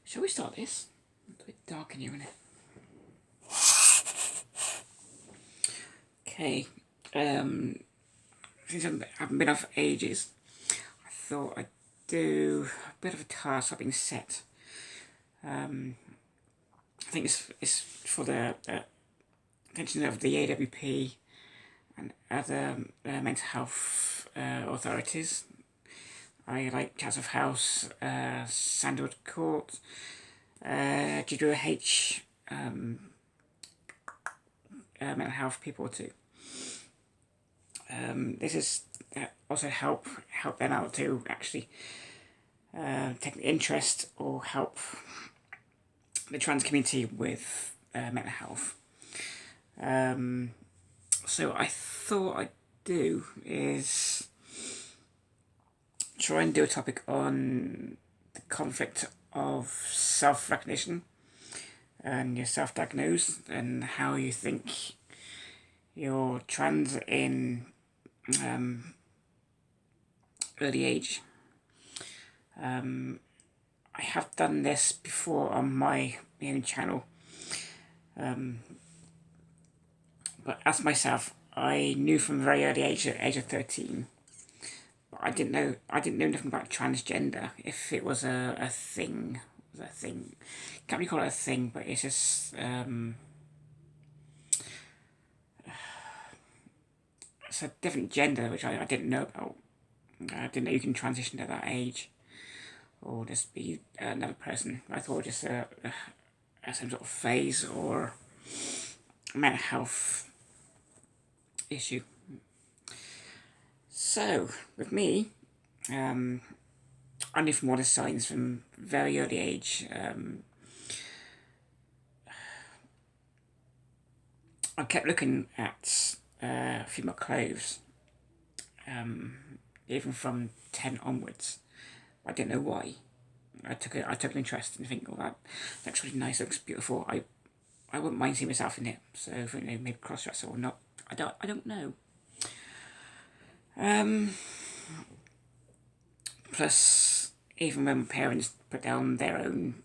Shall we start this? It's a bit dark in here, isn't it? Okay. Since I haven't been off for ages, I thought I'd do a bit of a task I've been set. I think it's for the attention of the AWP and other mental health authorities. I like Chatsworth House, Sandwood Court, GWH, mental health people too. This is also help them out to actually take an interest or help the trans community with mental health. So I thought I'd do is try and do a topic on the conflict of self-recognition and your self-diagnose and how you think you're trans in early age. I have done this before on my own channel, but as myself, I knew from a very early age, at age of 13, but I didn't know nothing about transgender. If it was a thing, can't really call it a thing, but it's just it's a different gender which I didn't know about. I didn't know you can transition at that age or just be another person. I thought just some sort of phase or mental health issue. So with me, I knew from all the signs from very early age. I kept looking at female clothes, even from 10 onwards. I didn't know why. I took an interest in thinking, oh, that looks really nice, looks beautiful. I wouldn't mind seeing myself in it. So maybe cross-dresser or not. I don't know. Plus, even when my parents put down their own,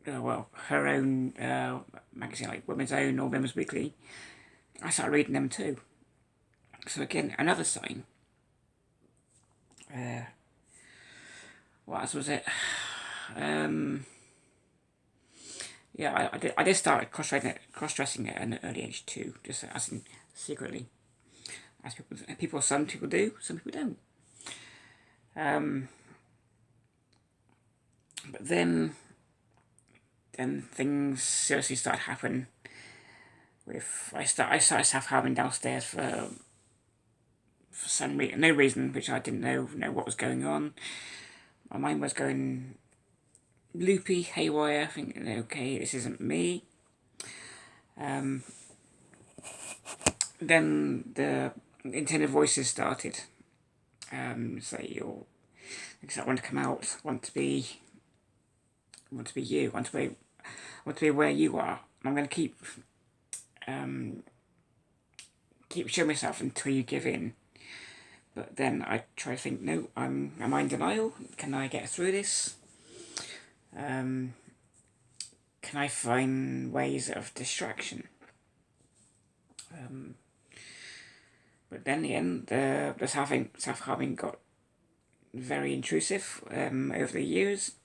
her own magazine, like Women's Own or Women's Weekly, I started reading them too. So again, another sign. What else was it? Yeah, I did start cross-dressing at an early age too, just as in secretly. As some people do, some people don't. But then things seriously started happening. I started self-harming downstairs for some reason, no reason, which I didn't know what was going on. My mind was going loopy, haywire, thinking, okay, this isn't me. Then the internal voices started. Say I want to come out, want to be you, want to be where you are. I'm going to keep showing myself until you give in. But then I try to think, no, am I in denial? Can I get through this? Can I find ways of distraction? But then in the end, the self-harming got very intrusive over the years.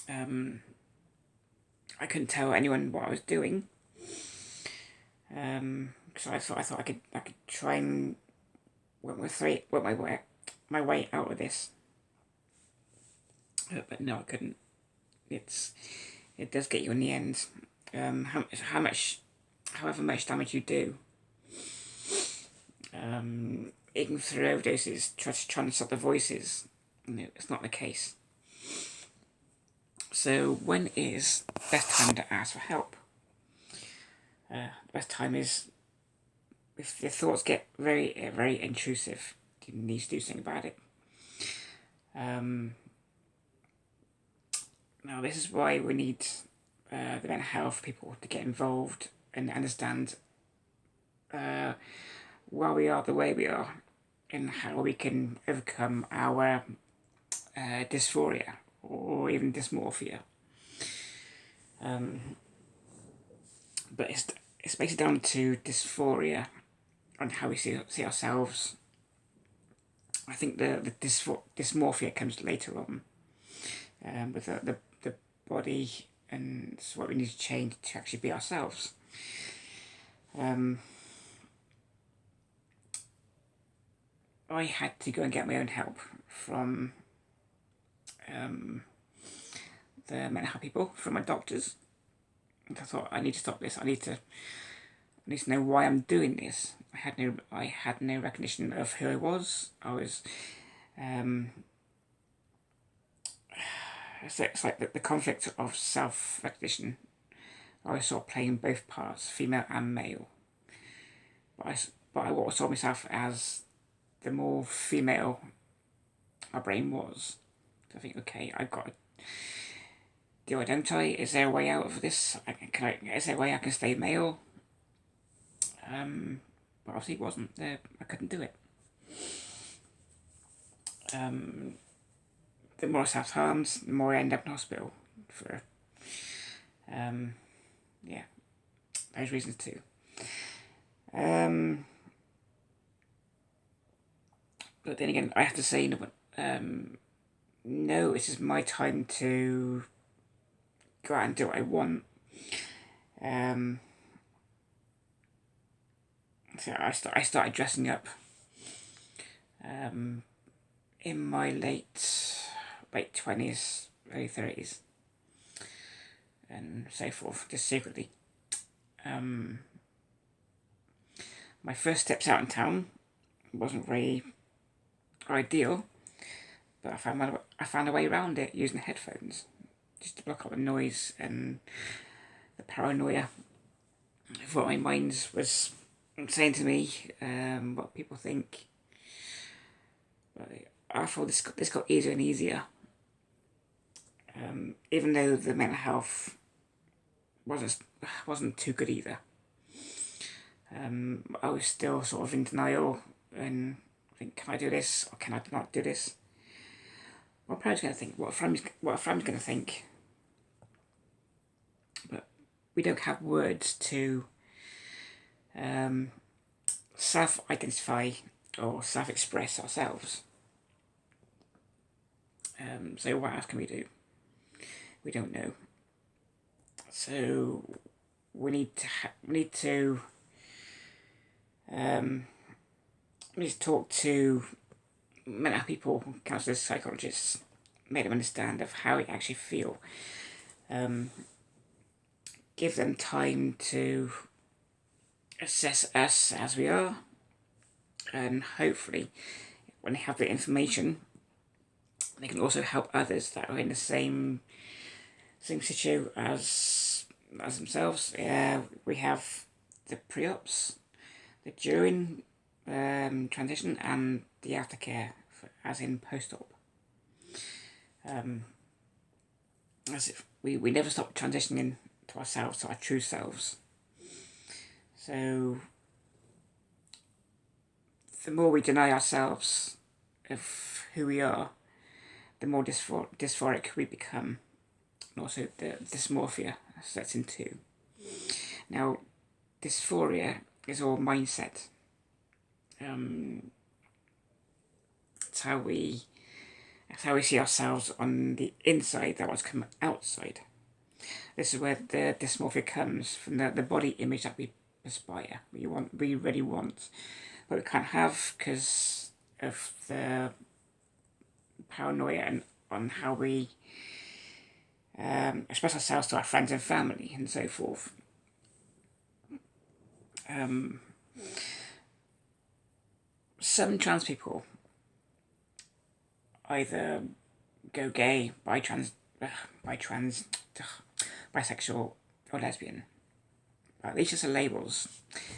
I couldn't tell anyone what I was doing. So I thought I could try and work my way out of this. But no, I couldn't. It does get you in the end. However much damage you do, even through overdoses, trying to stop the voices, it's not the case. So when is the best time to ask for help? The best time is if your thoughts get very, very intrusive. You need to do something about it. Now this is why we need the mental health people to get involved and understand why we are the way we are and how we can overcome our dysphoria or even dysmorphia. But it's basically down to dysphoria and how we see ourselves. I think the dysmorphia comes later on, with the body, and it's what we need to change to actually be ourselves. I had to go and get my own help from the mental health people, from my doctors. And I thought, I need to stop this. I need to know why I'm doing this. I had no recognition of who I was. I was it's like the conflict of self-recognition. I was sort of playing both parts, female and male. But I always saw myself as the more female my brain was. So I think, okay, I've got to, do I identify? Is there a way out of this? Is there a way I can stay male? But obviously it wasn't. I couldn't do it. The more I self-harmed, the more I end up in hospital for, yeah, those reasons too. But then again, I have to say, no, this is my time to go out and do what I want. So I started dressing up in my late 20s, early 30s, and so forth, just secretly. My first steps out in town wasn't very ideal, but I found a way around it using headphones, just to block out the noise and the paranoia of what my mind was saying to me, what people think. But I thought this got easier and easier. Even though the mental health wasn't too good either. I was still sort of in denial and think, can I do this or can I not do this? What parents going to think? What a friend's going to think? But we don't have words to self-identify or self-express ourselves. So what else can we do? We don't know. So we need to talk to mental people, counsellors, psychologists, make them understand of how we actually feel. Give them time to assess us as we are, and hopefully when they have the information, they can also help others that are in the same situ as themselves. We have the pre-ops, the during transition, and the aftercare, as in post-op. As if we never stop transitioning to ourselves, to our true selves. So the more we deny ourselves of who we are, the more dysphoric we become. And also the dysmorphia sets in too. Now, dysphoria is all mindset. It's how we see ourselves on the inside that wants to come outside. This is where the dysmorphia comes from, the body image that we aspire, we really want, but we can't have because of the paranoia and on how we express ourselves to our friends and family and so forth. Some trans people either go gay, bisexual, or lesbian. But these are just the labels.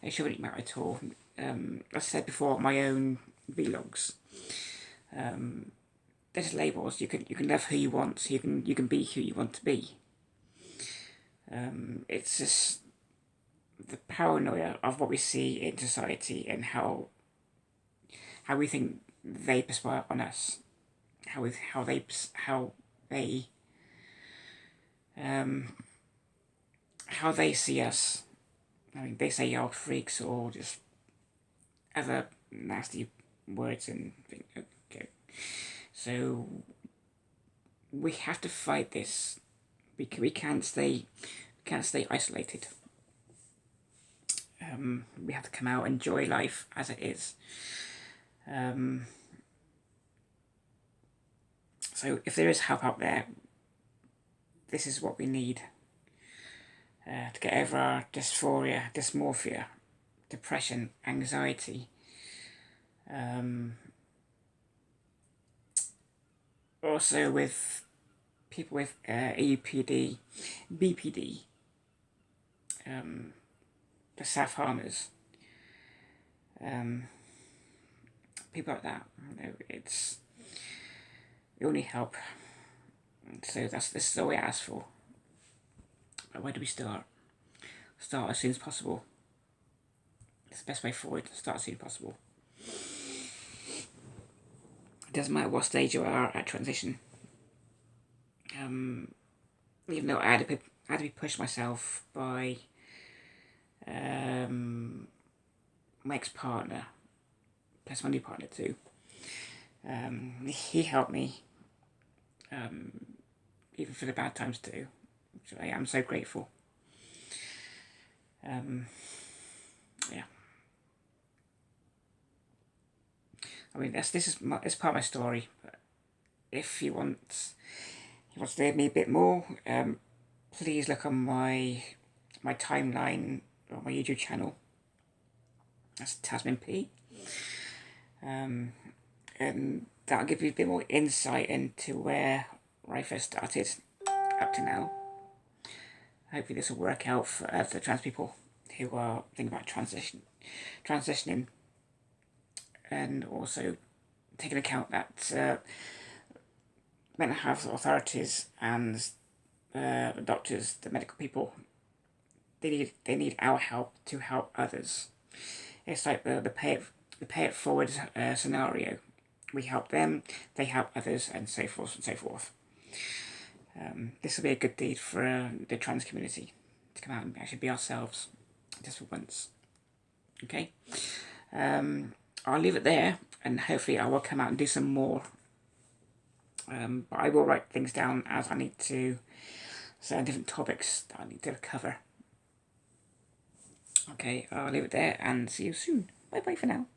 It shouldn't matter at all. As I said before, my own vlogs. There's labels. You can love who you want. You can be who you want to be. It's just the paranoia of what we see in society and how we think they perspire on us, how they they see us. I mean, they say you're freaks or just other nasty words and things. Okay. So we have to fight this. We can't stay isolated. We have to come out and enjoy life as it is. So if there is help out there, this is what we need to get over our dysphoria, dysmorphia, depression, anxiety. Also with people with AUPD, BPD, the self-harmers, people like that. It's you only help. So this is all we ask for. But where do we start? Start as soon as possible. It's the best way forward. Start as soon as possible. It doesn't matter what stage you are at transition. Even though I had to be pushed myself by my ex-partner, plus my new partner too. He helped me, even for the bad times too, which I am so grateful. Yeah. I mean, this is it's part of my story. But if you want to hear me a bit more, please look on my timeline on my YouTube channel. That's Tasman P. And that'll give you a bit more insight into where I first started up to now. Hopefully this will work out for the trans people who are thinking about transitioning, and also taking account that mental health authorities and the doctors, the medical people, they need our help to help others. It's like the pay it forward scenario. We help them, they help others, and so forth and so forth. This will be a good deed for the trans community to come out and actually be ourselves, just for once. Okay, I'll leave it there, and hopefully I will come out and do some more. But I will write things down as I need to, certain different topics that I need to cover. Okay, I'll leave it there and see you soon. Bye bye for now.